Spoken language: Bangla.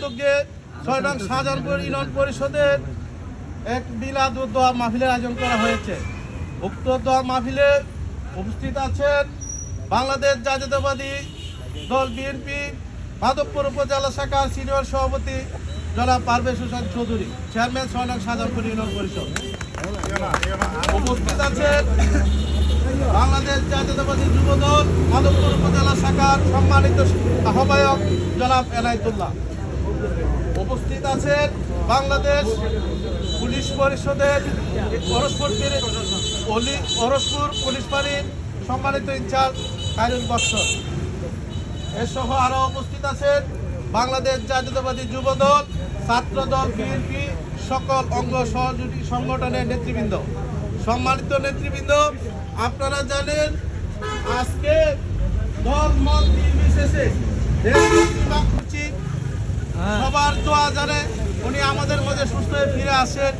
উদ্যোগে ৬ নং শাহজাহানপুর ইউনিয়ন পরিষদের এক মিলাদ ও দোয়া মাহফিলের আয়োজন করা হয়েছে। উক্ত দোয়া মাহফিলে উপস্থিত আছেন বাংলাদেশ জাতীয়তাবাদী দল বিএনপি মাধবপুর উপজেলা শাখার সিনিয়র সভাপতি জনাব পারভেজ হোসেন চৌধুরী, চেয়ারম্যান ৬ নং শাহজাহানপুর ইউনিয়ন পরিষদ। উপস্থিত আছেন বাংলাদেশ জাতীয়তাবাদী যুবদল মাধবপুর উপজেলা শাখার সম্মানিত আহ্বায়ক জনাব এনায়েতুল্লাহ। উপস্থিত আছেন বাংলাদেশ পুলিশ পরিষদের পরশপুর পুলিশ ফাঁড়ির সম্মানিত ইনচার্জ খায়রুল বৎসর। এসহ আরও উপস্থিত আছেন বাংলাদেশ জাতীয়তাবাদী যুবদল, ছাত্রদল, বিএনপি সকল অঙ্গ সহযোগী সংগঠনের নেতৃবৃন্দ। সম্মানিত নেতৃবৃন্দ, আপনারা জানেন আজকে দল মত নির্বিশেষে সবার দোয়া জানে উনি আমাদের মধ্যে সুস্থ হয়ে ফিরে আসেন।